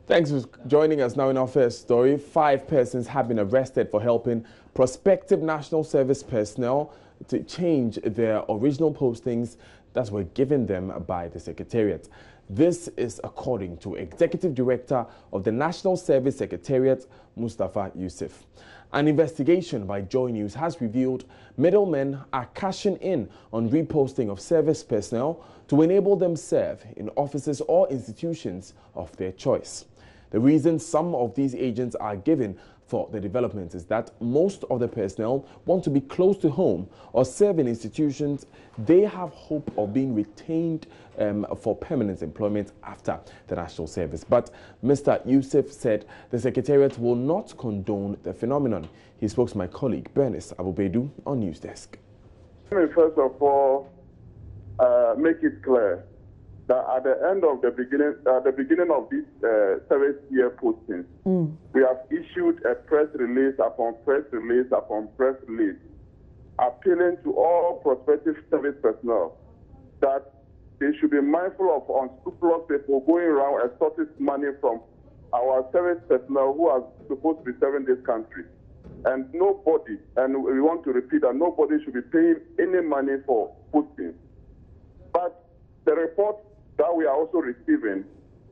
Thanks for joining us now in our first story. 5 persons have been arrested for helping prospective national service personnel to change their original postings that were given them by the Secretariat. This is according to Executive Director of the National Service Secretariat, Mustafa Yusuf. An investigation by Joy News has revealed middlemen are cashing in on reposting of service personnel to enable them serve in offices or institutions of their choice. The reason some of these agents are given for the development is that most of the personnel want to be close to home or serve in institutions they have hope of being retained for permanent employment after the national service. But Mr. Yusuf said the Secretariat will not condone the phenomenon. He spoke to my colleague Bernice Abubedu on News Desk. First of all, make it clear that at the end of the beginning of this service year postings, we have issued a press release upon press release upon press release, appealing to all prospective service personnel that they should be mindful of unscrupulous people going around extorting money from our service personnel who are supposed to be serving this country. And nobody, and we want to repeat that nobody should be paying any money for postings. But the report that we are also receiving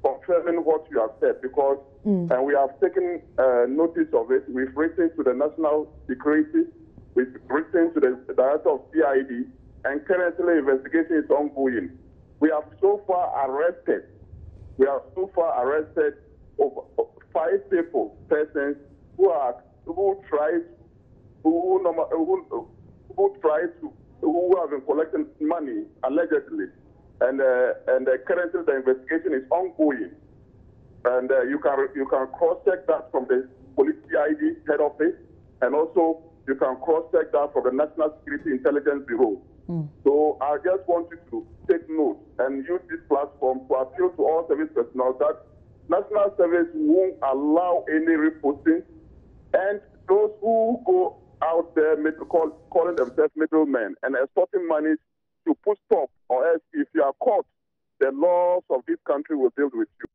confirming what you have said, because and we have taken notice of it. We've written to the National Security, we've written to the Director of CID, and currently investigation is ongoing. We have so far arrested over 5 persons who have been collecting money allegedly. And currently the investigation is ongoing, and you can cross-check that from the Police CID head office, and also you can cross-check that from the National Security Intelligence Bureau. So I just want you to take note and use this platform to appeal to all service personnel that national service won't allow any reposting, and those who go out there calling themselves middlemen and extorting money to put stop, or else if you are caught, the laws of this country will deal with you.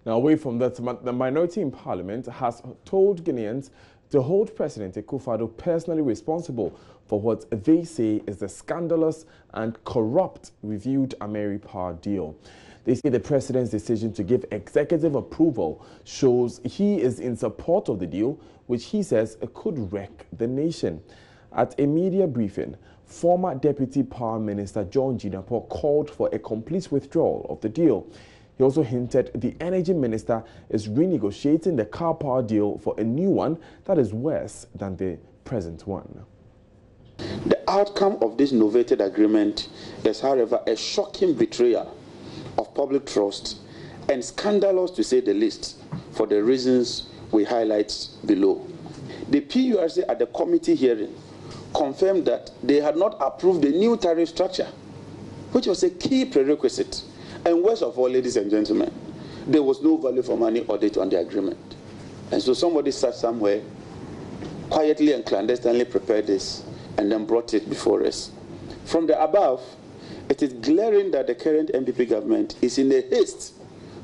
Now, away from that, the minority in Parliament has told Guineans to hold President Akufo-Addo personally responsible for what they say is the scandalous and corrupt reviewed Ameri Power deal. They say the president's decision to give executive approval shows he is in support of the deal, which he says could wreck the nation. At a media briefing, former Deputy Power Minister John Jinapor called for a complete withdrawal of the deal. He also hinted the Energy Minister is renegotiating the car power deal for a new one that is worse than the present one. The outcome of this novated agreement is, however, a shocking betrayal of public trust and scandalous, to say the least, for the reasons we highlight below. The PURC at the committee hearing confirmed that they had not approved the new tariff structure, which was a key prerequisite. And worst of all, ladies and gentlemen, there was no value for money audit on the agreement. And so somebody sat somewhere, quietly and clandestinely prepared this, and then brought it before us. From the above, it is glaring that the current MPP government is in a haste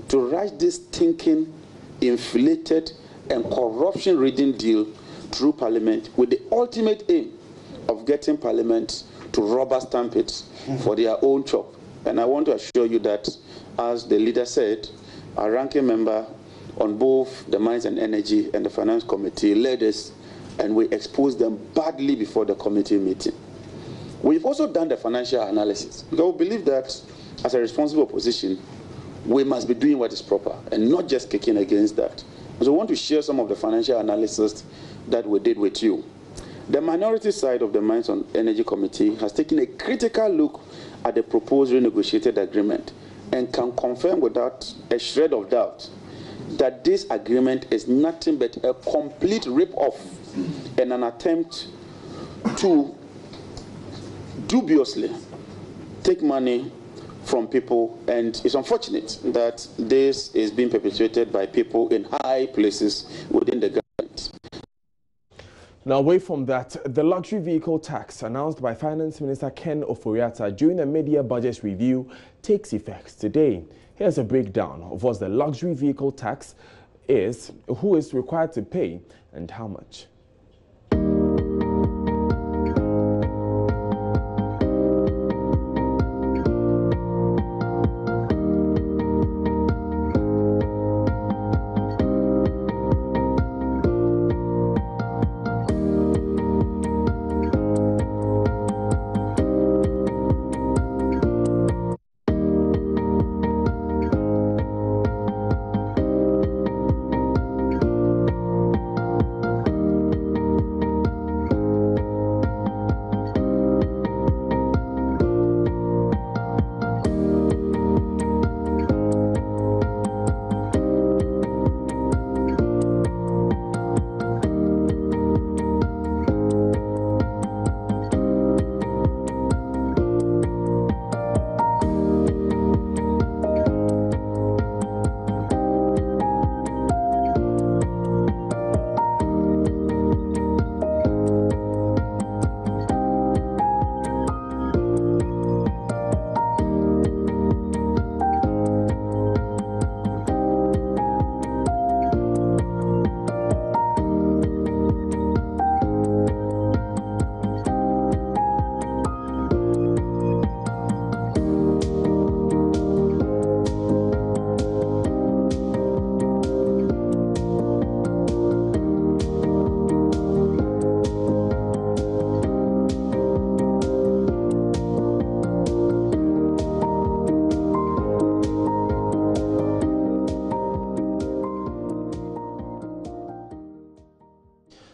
to rush this stinking, inflated, and corruption-ridden deal through Parliament with the ultimate aim of getting Parliament to rubber stamp it for their own chop. And I want to assure you that, as the leader said, our ranking member on both the Mines and Energy and the Finance Committee led us, and we exposed them badly before the committee meeting. We've also done the financial analysis, because we believe that as a responsible opposition, we must be doing what is proper and not just kicking against that. So I want to share some of the financial analysis that we did with you. The minority side of the Mines and Energy Committee has taken a critical look at the proposed renegotiated agreement and can confirm without a shred of doubt that this agreement is nothing but a complete rip-off and an attempt to dubiously take money from people, and it's unfortunate that this is being perpetrated by people in high places within the government. Now, away from that, the luxury vehicle tax announced by Finance Minister Ken Ofori-Atta during a mid-year budget review takes effect today. Here's a breakdown of what the luxury vehicle tax is, who is required to pay, and how much.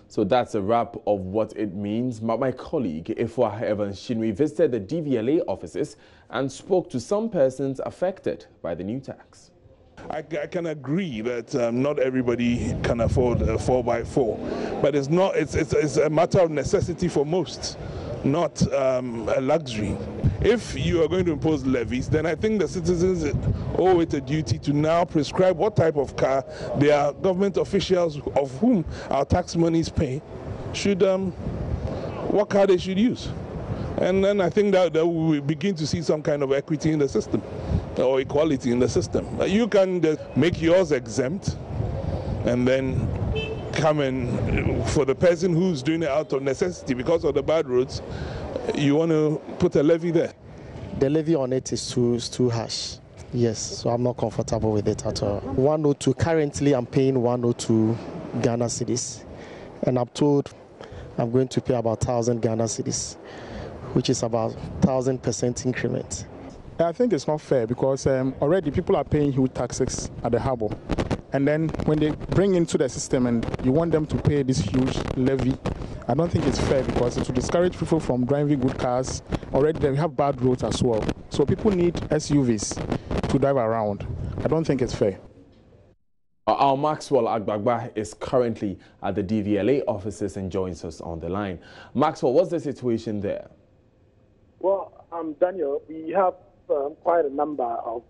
So that's a wrap of what it means. My colleague, Ifwa Evans Shinwi, visited the DVLA offices and spoke to some persons affected by the new tax. I can agree that not everybody can afford a 4x4, but it's a matter of necessity for most, not a luxury. If you are going to impose levies, then I think the citizens owe it a duty to now prescribe what type of car their government officials, of whom our tax monies pay, should what car they should use. And then I think that we begin to see some kind of equity in the system, or equality in the system. You can make yours exempt, and then come and, for the person who's doing it out of necessity because of the bad roads, you want to put a levy there. The levy on it is too harsh. Yes, so I'm not comfortable with it at all. 102, currently I'm paying 102 Ghana cedis, and I'm told I'm going to pay about 1,000 Ghana cedis, which is about 1,000% increment. I think it's not fair because already people are paying huge taxes at the harbour. And then when they bring into the system and you want them to pay this huge levy, I don't think it's fair because it will discourage people from driving good cars. Already they have bad roads as well. So people need SUVs to drive around. I don't think it's fair. Our Maxwell Agbagba is currently at the DVLA offices and joins us on the line. Maxwell, what's the situation there? Well, Daniel, we have quite a number of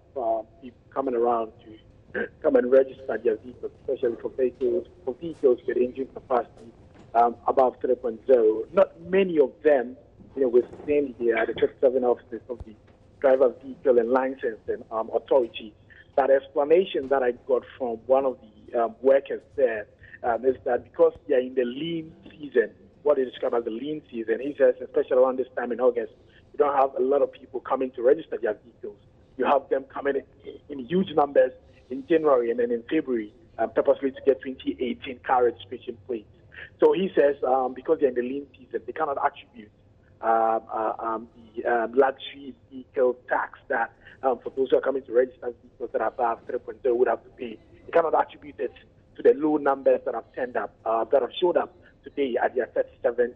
people coming around to come and register their vehicles, especially for vehicles with engine capacity above 3.0. Not many of them, withstand here at the 37 offices of the driver vehicle and licensing authority. That explanation that I got from one of the workers there is that because they are in the lean season, what they describe as the lean season, he says, especially around this time in August, you don't have a lot of people coming to register their vehicles. You have them coming in huge numbers in January and then in February, purposely to get 2018 car registration plates. So he says because they're in the lean season, they cannot attribute the luxury vehicle tax that for those who are coming to register vehicles that are above 3.0 would have to pay. They cannot attribute it to the low numbers that have turned up, that have showed up today at their 37,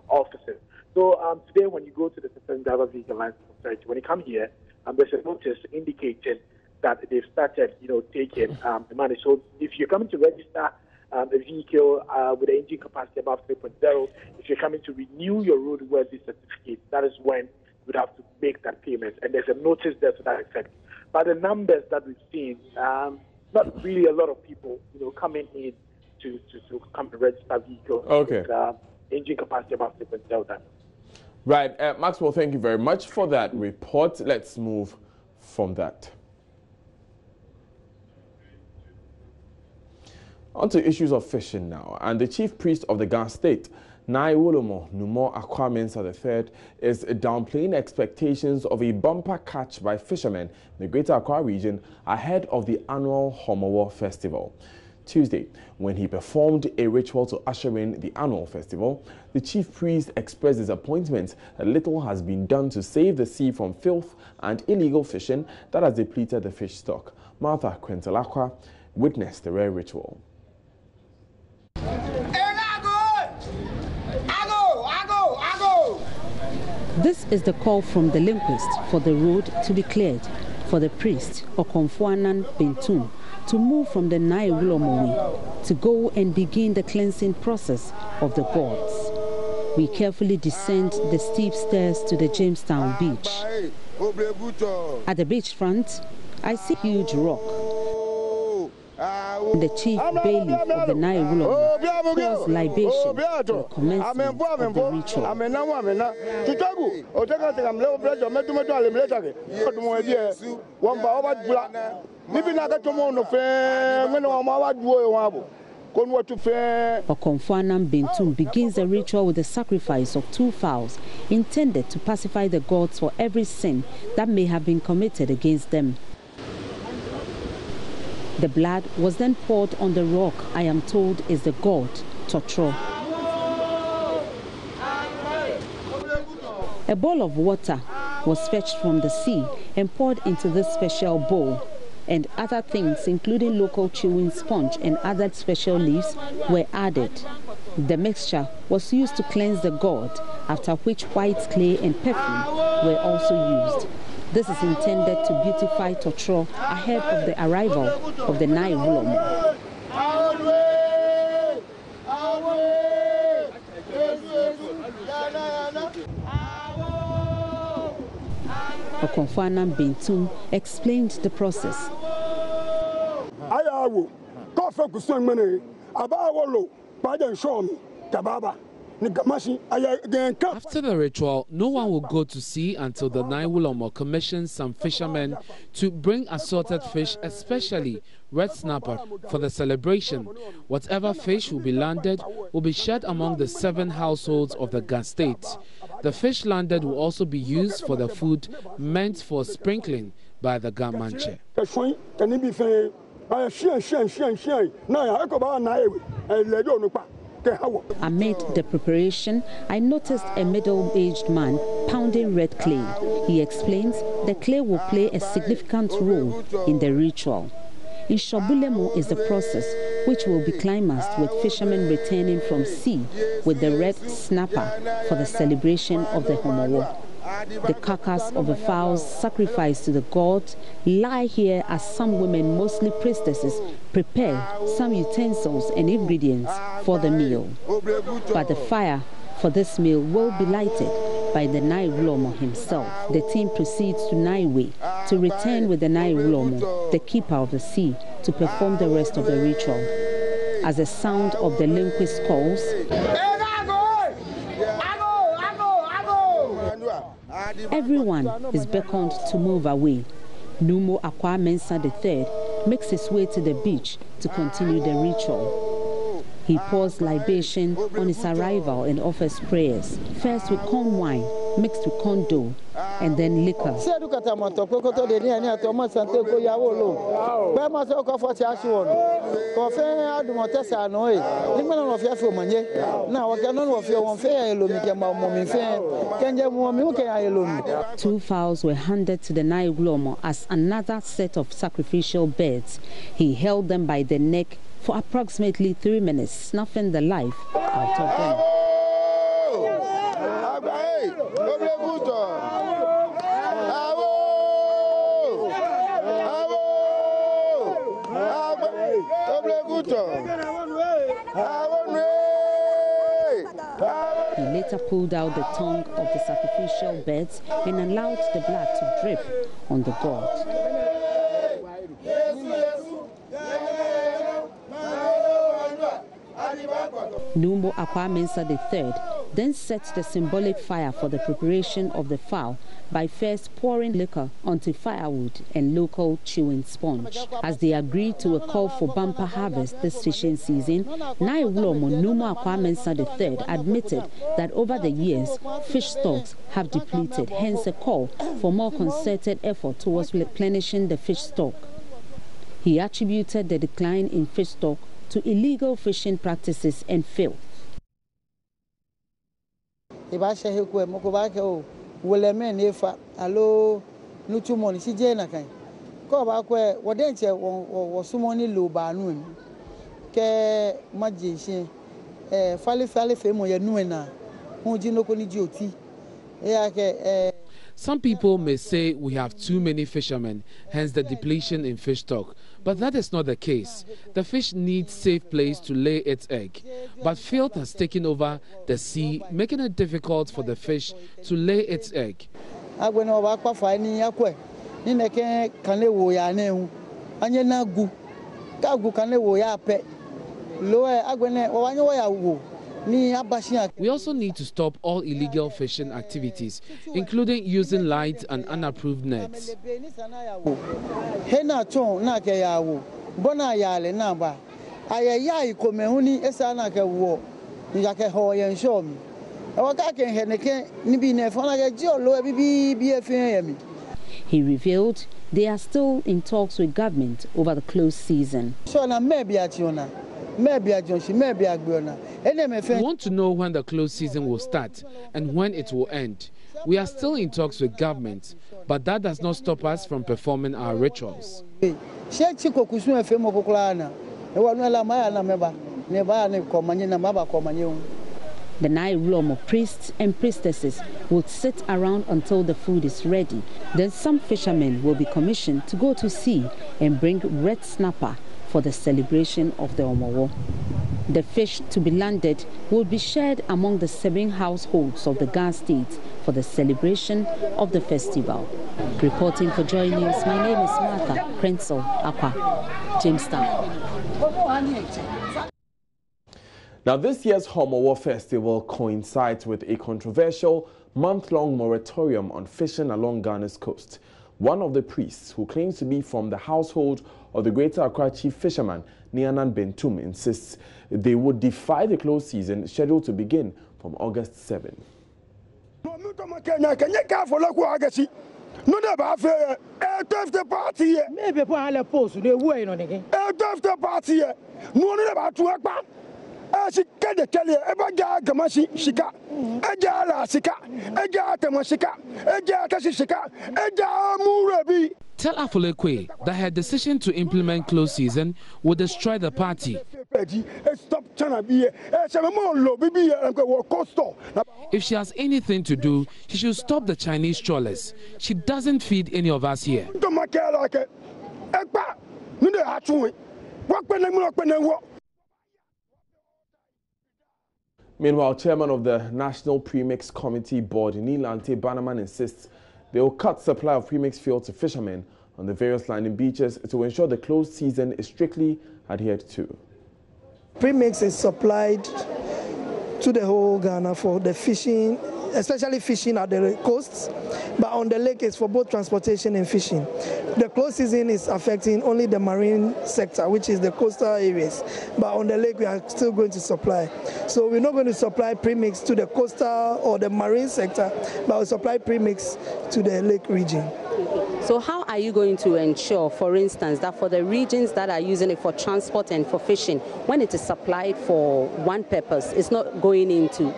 offices. So today, when you go to the Citizen Driver Vehicle License Authority, when you come here, there's a notice indicating that they've started, taking the money. So if you're coming to register a vehicle with an engine capacity above 3.0, if you're coming to renew your roadworthy certificate, that is when you would have to make that payment. And there's a notice there to that effect. But the numbers that we've seen, not really a lot of people, coming in to come and register vehicles. Okay. With, engine capacity above 3.0 tons. Right, Maxwell, thank you very much for that report. Let's move from that. On to issues of fishing now, and the chief priest of the Ghana state, Nai Wolomo Numo Akwamensa III, is downplaying expectations of a bumper catch by fishermen in the Greater Accra region ahead of the annual Homowo Festival. Tuesday, when he performed a ritual to usher in the annual festival, the chief priest expressed disappointment that little has been done to save the sea from filth and illegal fishing that has depleted the fish stock. Martha Quentalakwa witnessed the rare ritual. This is the call from the linguist for the road to be cleared for the priest, Okomfuanan Bentum, to move from the Nai Wulomowi to go and begin the cleansing process of the gods. We carefully descend the steep stairs to the Jamestown beach. At the beachfront, I see a huge rock. The chief bailiff of the Nai Wulomo pours libation to the commencement of the ritual. Okomfuanan Bentum begins the ritual with the sacrifice of 2 fowls intended to pacify the gods for every sin that may have been committed against them. The blood was then poured on the rock I am told is the god Totro. A bowl of water was fetched from the sea and poured into this special bowl, and other things including local chewing sponge and other special leaves were added. The mixture was used to cleanse the god, after which white clay and perfume were also used. This is intended to beautify Totro ahead of the arrival of the Nai Wulomo. Okomfuanan Bentum explained the process. After the ritual, no one will go to sea until the Nai Wulomo commissions some fishermen to bring assorted fish, especially red snapper, for the celebration. Whatever fish will be landed will be shared among the 7 households of the Ghana state. The fish landed will also be used for the food meant for sprinkling by the Gamanche. Amid the preparation, I noticed a middle-aged man pounding red clay. He explains the clay will play a significant role in the ritual. In Shobulemo is the process, which will be climaxed with fishermen returning from sea with the red snapper for the celebration of the Homowo. The carcass of the fowls sacrificed to the gods lie here as some women, mostly priestesses, prepare some utensils and ingredients for the meal. But the fire for this meal will be lighted by the Nai Wulomo himself. The team proceeds to Naiwe to return with the Nai Wulomo, the keeper of the sea, to perform the rest of the ritual. As the sound of the linguist calls, everyone is beckoned to move away. Numo Akwamensa III makes his way to the beach to continue the ritual. He pours libation on his arrival and offers prayers, first with corn wine mixed with corn dough, and then liquor. Two fowls were handed to the Nai Wulomo as another set of sacrificial birds. He held them by the neck for approximately 3 minutes, snuffing the life out of them. He later pulled out the tongue of the sacrificial birds and allowed the blood to drip on the god. Numbo Akwa-Mensah III then set the symbolic fire for the preparation of the fowl by first pouring liquor onto firewood and local chewing sponge. As they agreed to a call for bumper harvest this fishing season, Naiwulomo Numbo Akwa-Mensah III admitted that over the years, fish stocks have depleted, hence a call for more concerted effort towards replenishing the fish stock. He attributed the decline in fish stock to illegal fishing practices and filth. Some people may say we have too many fishermen, hence the depletion in fish stock. But that is not the case. The fish needs safe place to lay its egg. But filth has taken over the sea, making it difficult for the fish to lay its egg. We also need to stop all illegal fishing activities, including using light and unapproved nets. He revealed they are still in talks with government over the close season. We want to know when the close season will start and when it will end. We are still in talks with government, but that does not stop us from performing our rituals. The Naiwulomo priests and priestesses will sit around until the food is ready. Then some fishermen will be commissioned to go to sea and bring red snapper for the celebration of the Omowo. The fish to be landed will be shared among the 7 households of the Ghana state for the celebration of the festival. Reporting for Joy News, my name is Martha Prenzel Akwa, Jamestown. Now, this year's Omowo Festival coincides with a controversial month-long moratorium on fishing along Ghana's coast. One of the priests, who claims to be from the household of the Greater Accra chief fisherman, Nianan Bentum, insists they would defy the close season scheduled to begin from August 7. Tell Afolekwe that her decision to implement close season will destroy the party. If she has anything to do, she should stop the Chinese trawlers. She doesn't feed any of us here. Meanwhile, chairman of the National Premix Committee Board, Nilante Bannerman, insists they will cut supply of premix fuel to fishermen on the various landing beaches to ensure the closed season is strictly adhered to. Premix is supplied to the whole Ghana for the fishing, especially fishing at the coasts, but on the lake it's for both transportation and fishing. The closed season is affecting only the marine sector, which is the coastal areas, but on the lake we are still going to supply. So we're not going to supply premix to the coastal or the marine sector, but we'll supply premix to the lake region. So how are you going to ensure, for instance, that for the regions that are using it for transport and for fishing, when it is supplied for one purpose, it's not going into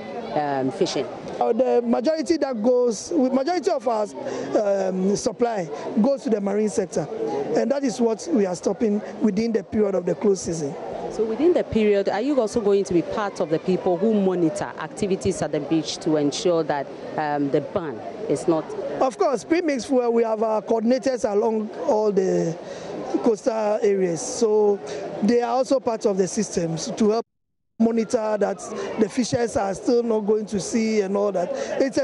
fishing? The majority of our supply goes to the marine sector, and that is what we are stopping within the period of the closed season. So within the period, are you also going to be part of the people who monitor activities at the beach to ensure that the ban is not? Of course, premix fuel, we have our coordinators along all the coastal areas, so they are also part of the systems to help monitor that the fishers are still not going to sea and all that. It's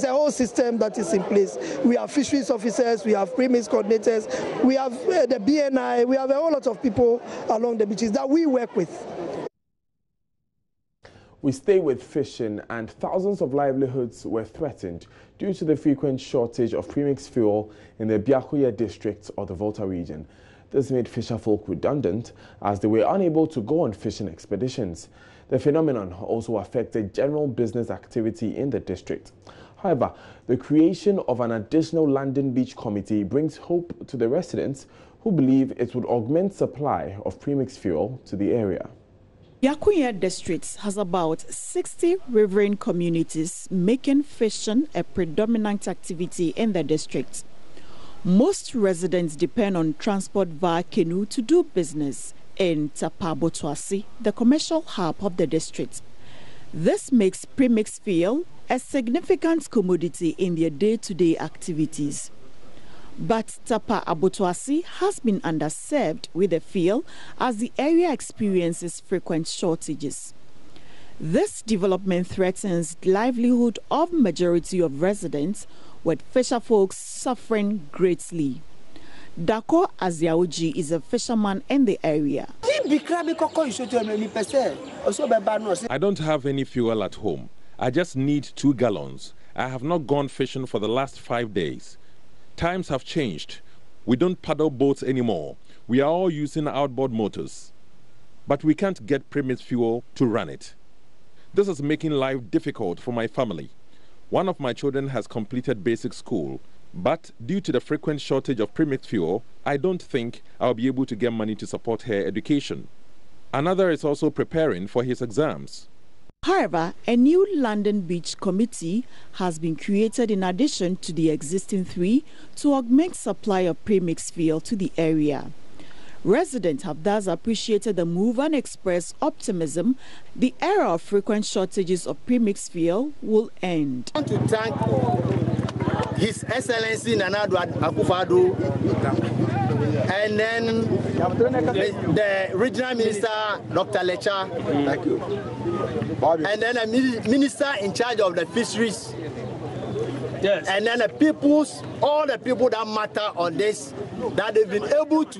a whole system that is in place. We have fisheries officers, we have premix coordinators, we have the BNI, we have a whole lot of people along the beaches that we work with. We stay with fishing, and thousands of livelihoods were threatened due to the frequent shortage of premixed fuel in the Biakuya district of the Volta region. This made fisherfolk redundant as they were unable to go on fishing expeditions. The phenomenon also affected general business activity in the district. However, the creation of an additional London Beach Committee brings hope to the residents who believe it would augment supply of premixed fuel to the area. Biakuya district has about 60 riverine communities, making fishing a predominant activity in the district. Most residents depend on transport via canoe to do business in Tapa Abotoase, the commercial hub of the district. This makes premixed fuel a significant commodity in their day-to-day activities. But Tapa Abotoase has been underserved with the fuel as the area experiences frequent shortages. This development threatens the livelihood of majority of residents, with fisherfolk suffering greatly. Dako Aziaoji is a fisherman in the area. I don't have any fuel at home. I just need 2 gallons. I have not gone fishing for the last 5 days. Times have changed. We don't paddle boats anymore. We are all using outboard motors. But we can't get premixed fuel to run it. This is making life difficult for my family. One of my children has completed basic school, but due to the frequent shortage of premixed fuel, I don't think I'll be able to get money to support her education. Another is also preparing for his exams. However, a new London Beach Committee has been created in addition to the existing 3 to augment supply of premixed fuel to the area. Residents have thus appreciated the move and expressed optimism the era of frequent shortages of premixed fuel will end. I want to thank His Excellency Nana Akufo-Addo and then the Regional Minister Dr. Lecha. Thank you. And then a minister in charge of the fisheries. Yes. And then all the people that matter on this, that they've been able to.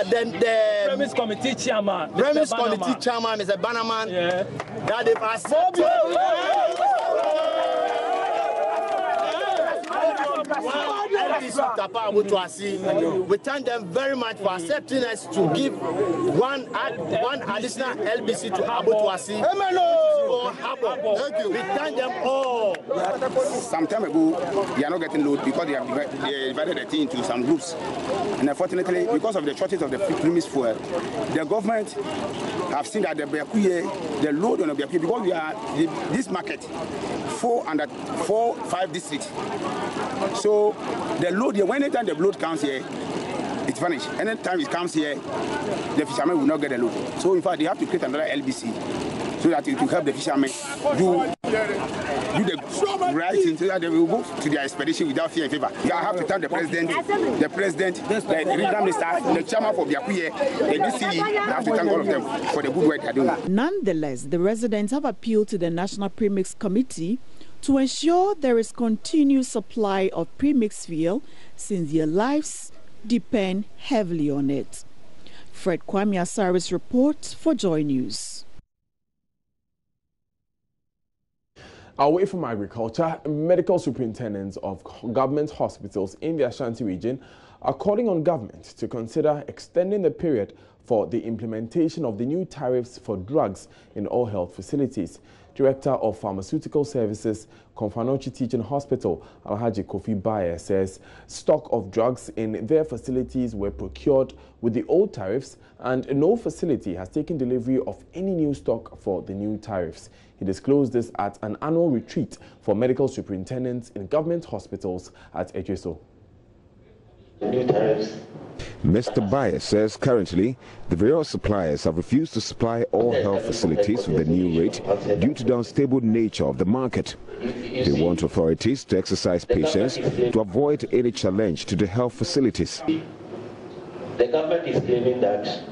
Then the Premise Committee Chairman, Mr. Bannerman, yeah. That they've accepted. We thank them very much for accepting us to give one additional LBC to Abotoase. We thank them all. Some time ago, they are not getting load because they have divided the team into some groups. And unfortunately, because of the shortage of the premixed fuel, the government have seen that the load on the Biakuya, because we are this market 4-5 districts. So the load here, anytime the load comes here, it's vanished. Anytime it comes here, the fishermen will not get the load. So in fact, they have to create another LBC so that it will help the fishermen do the right thing so that they will go to their expedition without fear and favor. I have to thank the president, the regional minister, the chairman for Biakuya, the DCE. I have to thank all of them for the good work they are doing. Nonetheless, the residents have appealed to the National Premixed Committee to ensure there is continued supply of premixed fuel since their lives depend heavily on it. Fred Kwame Asari's report for Joy News. Away from agriculture, medical superintendents of government hospitals in the Ashanti region are calling on government to consider extending the period for the implementation of the new tariffs for drugs in all health facilities. Director of Pharmaceutical Services, Konfanochi Teaching Hospital, Alhaji Kofi Baye, says stock of drugs in their facilities were procured with the old tariffs and no facility has taken delivery of any new stock for the new tariffs. He disclosed this at an annual retreat for medical superintendents in government hospitals at Ejeso. The new tariffs. Mr. Baye says currently the various suppliers have refused to supply all health facilities with the new rate due to the unstable nature of the market. They want authorities to exercise patience to avoid any challenge to the health facilities. The government is claiming that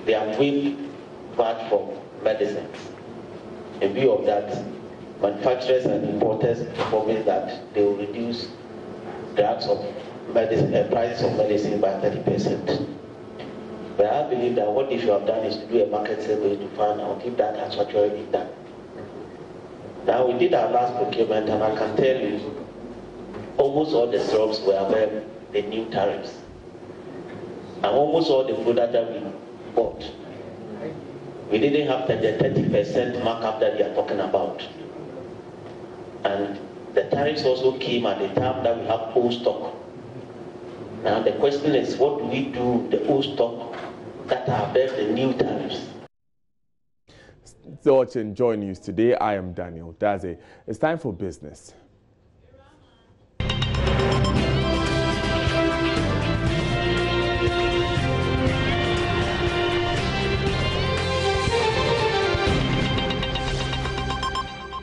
they have waived VAT for medicines. In view of that, manufacturers and importers promise that they will reduce prices of medicine by 30%. But I believe that what they should have done is to do a market survey to find out if that has actually been done. Now, we did our last procurement, and I can tell you, almost all the syrups were above the new tariffs. And almost all the product that we bought, we didn't have the 30% markup that they are talking about. And the tariffs also came at the time that we have old stock. Now the question is, what do we do with the old stock that are above the new tariffs? So watching Joy News today, I am Daniel Daze. It's time for business.